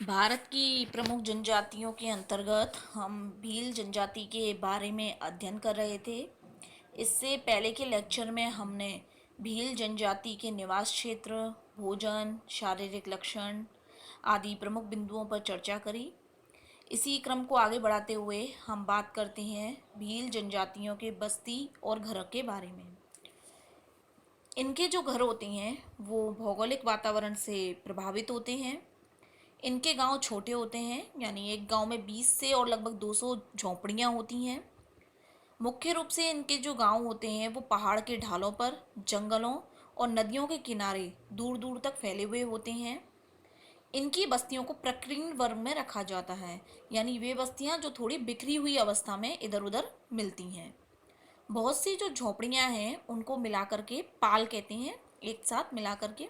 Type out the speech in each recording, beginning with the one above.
भारत की प्रमुख जनजातियों के अंतर्गत हम भील जनजाति के बारे में अध्ययन कर रहे थे। इससे पहले के लेक्चर में हमने भील जनजाति के निवास क्षेत्र, भोजन, शारीरिक लक्षण आदि प्रमुख बिंदुओं पर चर्चा करी। इसी क्रम को आगे बढ़ाते हुए हम बात करते हैं भील जनजातियों के बस्ती और घर के बारे में। इनके जो घर होते हैं वो भौगोलिक वातावरण से प्रभावित होते हैं। इनके गांव छोटे होते हैं, यानी एक गांव में 20 से और लगभग 200 झोंपड़ियां होती हैं। मुख्य रूप से इनके जो गांव होते हैं वो पहाड़ के ढालों पर, जंगलों और नदियों के किनारे दूर दूर तक फैले हुए होते हैं। इनकी बस्तियों को प्रकीर्ण वर्ग में रखा जाता है, यानी वे बस्तियां जो थोड़ी बिखरी हुई अवस्था में इधर उधर मिलती हैं। बहुत सी जो झोंपड़ियां हैं उनको मिलाकर के पाल कहते हैं, एक साथ मिलाकर के।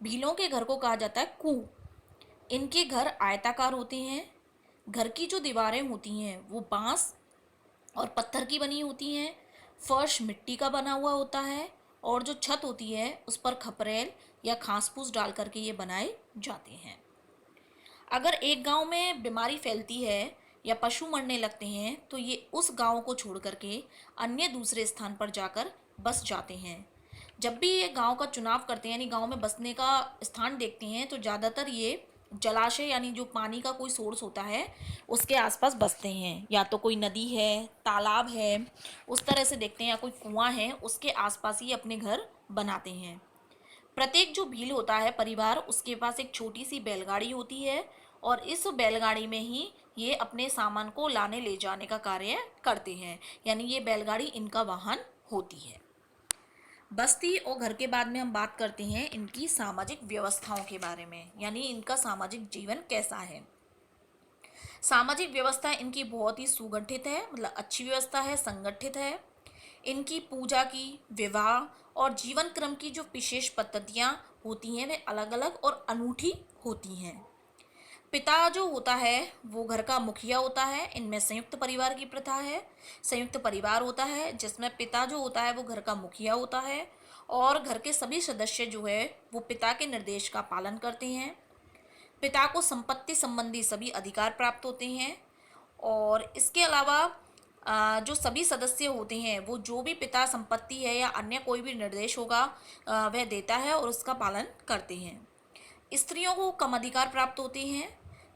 भीलों के घर को कहा जाता है कू। इनके घर आयताकार होते हैं। घर की जो दीवारें होती हैं वो बांस और पत्थर की बनी होती हैं। फर्श मिट्टी का बना हुआ होता है और जो छत होती है उस पर खपरेल या घास फूस डाल करके ये बनाए जाते हैं। अगर एक गांव में बीमारी फैलती है या पशु मरने लगते हैं तो ये उस गांव को छोड़ करके अन्य दूसरे स्थान पर जाकर बस जाते हैं। जब भी ये गांव का चुनाव करते हैं, यानी गांव में बसने का स्थान देखते हैं, तो ज़्यादातर ये जलाशय यानी जो पानी का कोई सोर्स होता है उसके आसपास बसते हैं। या तो कोई नदी है, तालाब है, उस तरह से देखते हैं, या कोई कुआं है, उसके आसपास ही अपने घर बनाते हैं। प्रत्येक जो भील होता है परिवार, उसके पास एक छोटी सी बैलगाड़ी होती है और इस बैलगाड़ी में ही ये अपने सामान को लाने ले जाने का कार्य करते हैं, यानी ये बैलगाड़ी इनका वाहन होती है। बस्ती और घर के बाद में हम बात करते हैं इनकी सामाजिक व्यवस्थाओं के बारे में, यानी इनका सामाजिक जीवन कैसा है। सामाजिक व्यवस्था इनकी बहुत ही सुगठित है, मतलब अच्छी व्यवस्था है, संगठित है। इनकी पूजा की, विवाह और जीवन क्रम की जो विशेष पद्धतियाँ होती हैं वे अलग अलग और अनूठी होती हैं। पिता जो होता है वो घर का मुखिया होता है। इनमें संयुक्त परिवार की प्रथा है। संयुक्त परिवार होता है जिसमें पिता जो होता है वो घर का मुखिया होता है और घर के सभी सदस्य जो है वो पिता के निर्देश का पालन करते हैं। पिता को संपत्ति संबंधी सभी अधिकार प्राप्त होते हैं और इसके अलावा जो सभी सदस्य होते हैं वो जो भी पिता संपत्ति है या अन्य कोई भी निर्देश होगा वह देता है और उसका पालन करते हैं। स्त्रियों को कम अधिकार प्राप्त होते हैं,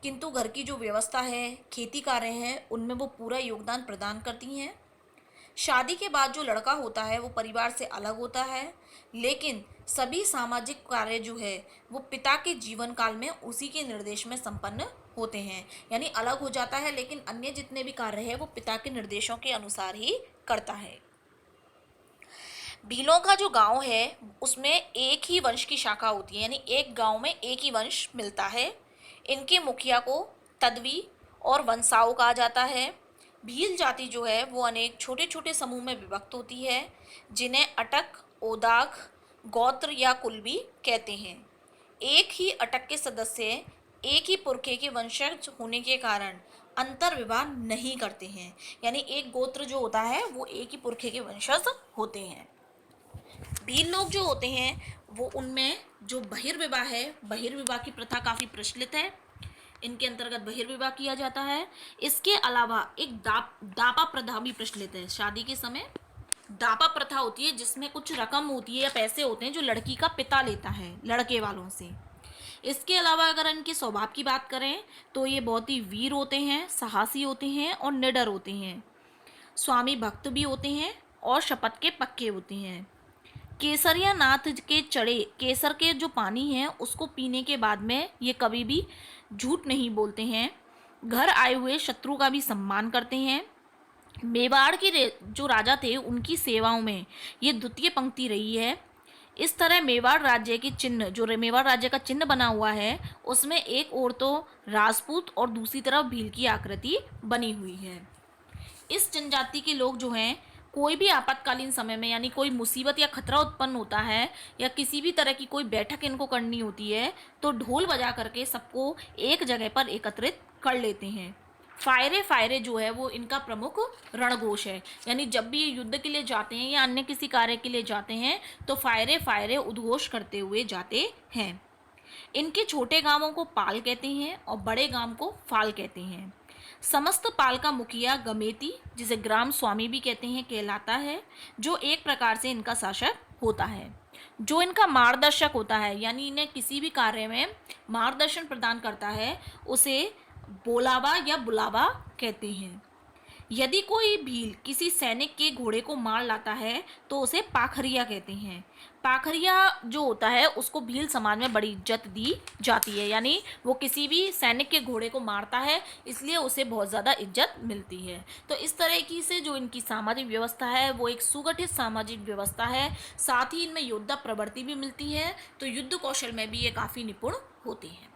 किंतु घर की जो व्यवस्था है, खेती कार्य है, उनमें वो पूरा योगदान प्रदान करती हैं। शादी के बाद जो लड़का होता है वो परिवार से अलग होता है, लेकिन सभी सामाजिक कार्य जो है वो पिता के जीवन काल में उसी के निर्देश में संपन्न होते हैं, यानी अलग हो जाता है, लेकिन अन्य जितने भी कार्य है वो पिता के निर्देशों के अनुसार ही करता है। भीलों का जो गांव है उसमें एक ही वंश की शाखा होती है, यानी एक गांव में एक ही वंश मिलता है। इनके मुखिया को तदवी और वंशाओं कहा जाता है। भील जाति जो है वो अनेक छोटे छोटे समूह में विभक्त होती है जिन्हें अटक, ओदाग, गोत्र या कुल भी कहते हैं। एक ही अटक के सदस्य एक ही पुरखे के वंशज होने के कारण अंतर विवाह नहीं करते हैं, यानी एक गोत्र जो होता है वो एक ही पुरखे के वंशज होते हैं। भील लोग जो होते हैं वो उनमें जो बहिर्विवाह है, बहिर्विवाह की प्रथा काफ़ी प्रचलित है। इनके अंतर्गत बहिर्विवाह किया जाता है। इसके अलावा एक दापा प्रथा भी प्रचलित है। शादी के समय दापा प्रथा होती है जिसमें कुछ रकम होती है या पैसे होते हैं जो लड़की का पिता लेता है लड़के वालों से। इसके अलावा अगर इनके स्वभाव की बात करें तो ये बहुत ही वीर होते हैं, साहसी होते हैं और निडर होते हैं। स्वामी भक्त भी होते हैं और शपथ के पक्के होते हैं। केसरिया नाथ के चढ़े केसर के जो पानी है उसको पीने के बाद में ये कभी भी झूठ नहीं बोलते हैं। घर आए हुए शत्रु का भी सम्मान करते हैं। मेवाड़ के जो राजा थे उनकी सेवाओं में ये द्वितीय पंक्ति रही है। इस तरह मेवाड़ राज्य के चिन्ह, जो मेवाड़ राज्य का चिन्ह बना हुआ है, उसमें एक ओर तो राजपूत और दूसरी तरफ भील की आकृति बनी हुई है। इस जनजाति के लोग जो हैं कोई भी आपातकालीन समय में, यानी कोई मुसीबत या खतरा उत्पन्न होता है या किसी भी तरह की कोई बैठक इनको करनी होती है तो ढोल बजा करके सबको एक जगह पर एकत्रित कर लेते हैं। फायरे फायरे जो है वो इनका प्रमुख रणघोष है, यानी जब भी ये युद्ध के लिए जाते हैं या अन्य किसी कार्य के लिए जाते हैं तो फायरे फायरे उद्घोष करते हुए जाते हैं। इनके छोटे गांवों को पाल कहते हैं और बड़े गांव को फाल कहते हैं। समस्त पाल का मुखिया गमेती, जिसे ग्राम स्वामी भी कहते हैं, कहलाता है, जो एक प्रकार से इनका शासक होता है। जो इनका मार्गदर्शक होता है, यानी इन्हें किसी भी कार्य में मार्गदर्शन प्रदान करता है, उसे बोलावा या बुलावा कहते हैं। यदि कोई भील किसी सैनिक के घोड़े को मार लाता है तो उसे पाखरिया कहते हैं। पाखरिया जो होता है उसको भील समाज में बड़ी इज्जत दी जाती है, यानी वो किसी भी सैनिक के घोड़े को मारता है इसलिए उसे बहुत ज़्यादा इज्जत मिलती है। तो इस तरह की से जो इनकी सामाजिक व्यवस्था है वो एक सुगठित सामाजिक व्यवस्था है। साथ ही इनमें योद्धा प्रवृत्ति भी मिलती है, तो युद्ध कौशल में भी ये काफ़ी निपुण होते हैं।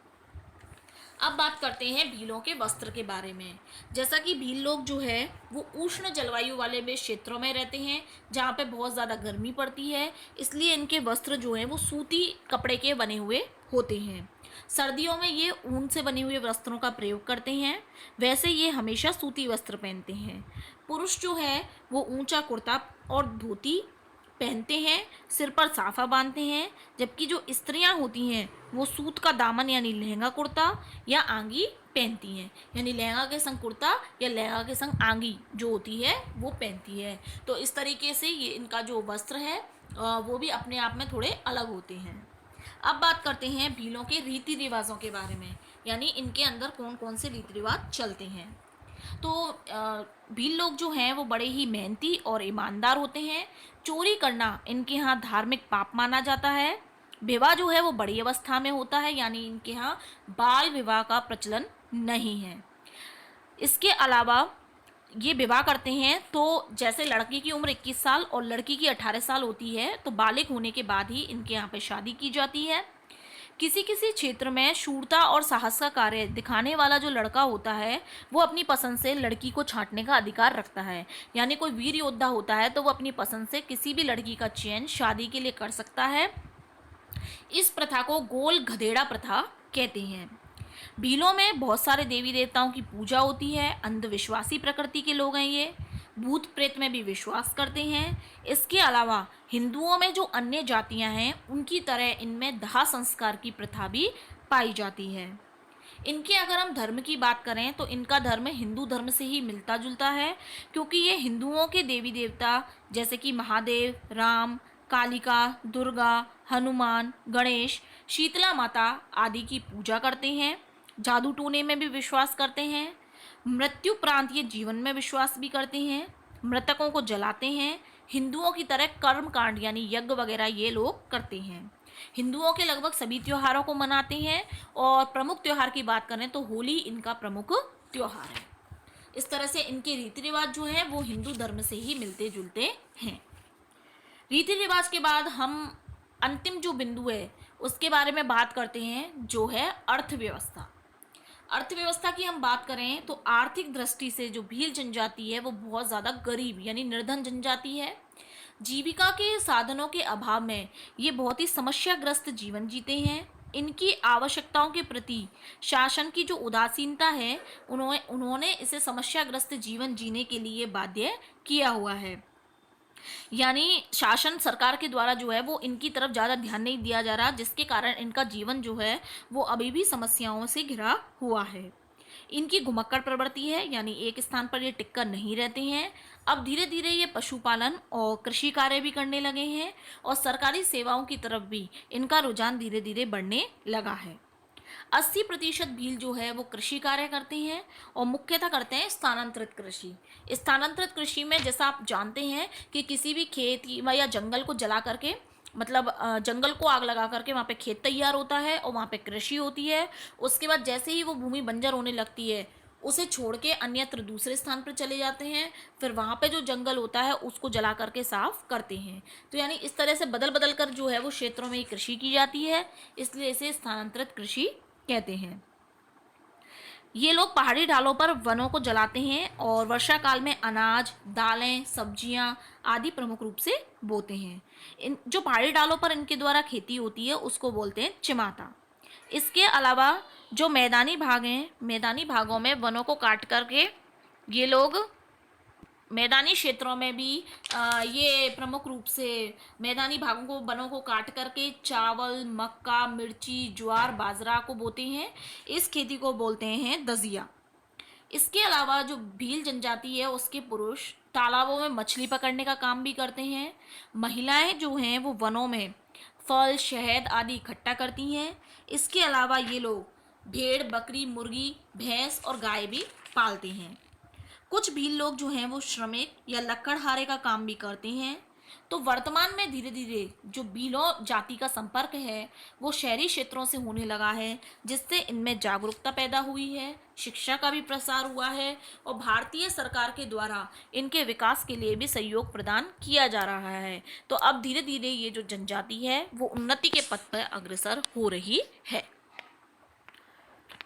अब बात करते हैं भीलों के वस्त्र के बारे में। जैसा कि भील लोग जो है वो उष्ण जलवायु वाले भी क्षेत्रों में रहते हैं जहाँ पे बहुत ज़्यादा गर्मी पड़ती है, इसलिए इनके वस्त्र जो हैं वो सूती कपड़े के बने हुए होते हैं। सर्दियों में ये ऊन से बने हुए वस्त्रों का प्रयोग करते हैं, वैसे ये हमेशा सूती वस्त्र पहनते हैं। पुरुष जो है वो ऊंचा कुर्ता और धोती पहनते हैं, सिर पर साफा बांधते हैं, जबकि जो स्त्रियां होती हैं वो सूत का दामन यानी लहंगा कुर्ता या आंगी पहनती हैं, यानी लहंगा के संग कुर्ता या लहंगा के संग आंगी जो होती है वो पहनती है। तो इस तरीके से ये इनका जो वस्त्र है वो भी अपने आप में थोड़े अलग होते हैं। अब बात करते हैं भीलों के रीति रिवाजों के बारे में, यानी इनके अंदर कौन कौन से रीति रिवाज चलते हैं। तो भील लोग जो हैं वो बड़े ही मेहनती और ईमानदार होते हैं। चोरी करना इनके यहाँ धार्मिक पाप माना जाता है। विवाह जो है वो बड़ी अवस्था में होता है, यानी इनके यहाँ बाल विवाह का प्रचलन नहीं है। इसके अलावा ये विवाह करते हैं तो जैसे लड़की की उम्र 21 साल और लड़की की 18 साल होती है, तो बालिग होने के बाद ही इनके यहाँ पे शादी की जाती है। किसी किसी क्षेत्र में शूरता और साहस का कार्य दिखाने वाला जो लड़का होता है वो अपनी पसंद से लड़की को छांटने का अधिकार रखता है, यानी कोई वीर योद्धा होता है तो वो अपनी पसंद से किसी भी लड़की का चयन शादी के लिए कर सकता है। इस प्रथा को गोल गधेड़ा प्रथा कहते हैं। भीलों में बहुत सारे देवी देवताओं की पूजा होती है। अंधविश्वासी प्रकृति के लोग हैं ये, भूत प्रेत में भी विश्वास करते हैं। इसके अलावा हिंदुओं में जो अन्य जातियां हैं उनकी तरह इनमें दाह संस्कार की प्रथा भी पाई जाती है। इनके अगर हम धर्म की बात करें तो इनका धर्म हिंदू धर्म से ही मिलता जुलता है, क्योंकि ये हिंदुओं के देवी देवता जैसे कि महादेव, राम, कालिका, दुर्गा, हनुमान, गणेश, शीतला माता आदि की पूजा करते हैं। जादू टोने में भी विश्वास करते हैं। मृत्युपरांत ये जीवन में विश्वास भी करते हैं। मृतकों को जलाते हैं। हिंदुओं की तरह कर्म कांड यानी यज्ञ वगैरह ये लोग करते हैं। हिंदुओं के लगभग सभी त्योहारों को मनाते हैं, और प्रमुख त्योहार की बात करें तो होली इनका प्रमुख त्योहार है। इस तरह से इनके रीति रिवाज जो है वो हिंदू धर्म से ही मिलते जुलते हैं। रीति रिवाज के बाद हम अंतिम जो बिंदु है उसके बारे में बात करते हैं, जो है अर्थव्यवस्था। अर्थव्यवस्था की हम बात करें तो आर्थिक दृष्टि से जो भील जनजाति है वो बहुत ज़्यादा गरीब यानी निर्धन जनजाति है। जीविका के साधनों के अभाव में ये बहुत ही समस्याग्रस्त जीवन जीते हैं। इनकी आवश्यकताओं के प्रति शासन की जो उदासीनता है उन्होंने इसे समस्याग्रस्त जीवन जीने के लिए बाध्य किया हुआ है, यानी शासन सरकार के द्वारा जो है वो इनकी तरफ ज़्यादा ध्यान नहीं दिया जा रहा, जिसके कारण इनका जीवन जो है वो अभी भी समस्याओं से घिरा हुआ है। इनकी घुमक्कड़ प्रवृत्ति है, यानी एक स्थान पर ये टिककर नहीं रहते हैं। अब धीरे धीरे ये पशुपालन और कृषि कार्य भी करने लगे हैं, और सरकारी सेवाओं की तरफ भी इनका रुझान धीरे धीरे बढ़ने लगा है। 80% भील जो है वो कृषि कार्य करते हैं, और मुख्यतः करते हैं स्थानांतरित कृषि। स्थानांतरित कृषि में जैसा आप जानते हैं कि किसी भी खेत या जंगल को जला करके, मतलब जंगल को आग लगा करके वहाँ पे खेत तैयार होता है और वहाँ पे कृषि होती है। उसके बाद जैसे ही वो भूमि बंजर होने लगती है उसे छोड़ के अन्यत्र दूसरे स्थान पर चले जाते हैं, फिर वहाँ पे जो जंगल होता है उसको जला करके साफ करते हैं। तो यानी इस तरह से बदल बदल कर जो है वो क्षेत्रों में कृषि की जाती है, इसलिए इसे स्थानांतरित कृषि कहते हैं। ये लोग पहाड़ी ढालों पर वनों को जलाते हैं और वर्षा काल में अनाज, दालें, सब्जियां आदि प्रमुख रूप से बोते हैं। इन जो पहाड़ी ढालों पर इनके द्वारा खेती होती है उसको बोलते हैं चिमाता। इसके अलावा जो मैदानी भाग हैं, मैदानी भागों में वनों को काट करके ये लोग मैदानी क्षेत्रों में भी ये प्रमुख रूप से मैदानी भागों को वनों को काट करके चावल, मक्का, मिर्ची, ज्वार, बाजरा को बोते हैं। इस खेती को बोलते हैं दजिया। इसके अलावा जो भील जनजाति है उसके पुरुष तालाबों में मछली पकड़ने का काम भी करते हैं। महिलाएं जो हैं वो वनों में फल, शहद आदि इकट्ठा करती हैं। इसके अलावा ये लोग भेड़, बकरी, मुर्गी, भैंस और गाय भी पालते हैं। कुछ भील लोग जो हैं वो श्रमिक या लकड़हारे का काम भी करते हैं। तो वर्तमान में धीरे धीरे जो भीलों जाति का संपर्क है वो शहरी क्षेत्रों से होने लगा है, जिससे इनमें जागरूकता पैदा हुई है, शिक्षा का भी प्रसार हुआ है और भारतीय सरकार के द्वारा इनके विकास के लिए भी सहयोग प्रदान किया जा रहा है। तो अब धीरे धीरे ये जो जनजाति है वो उन्नति के पथ पर अग्रसर हो रही है।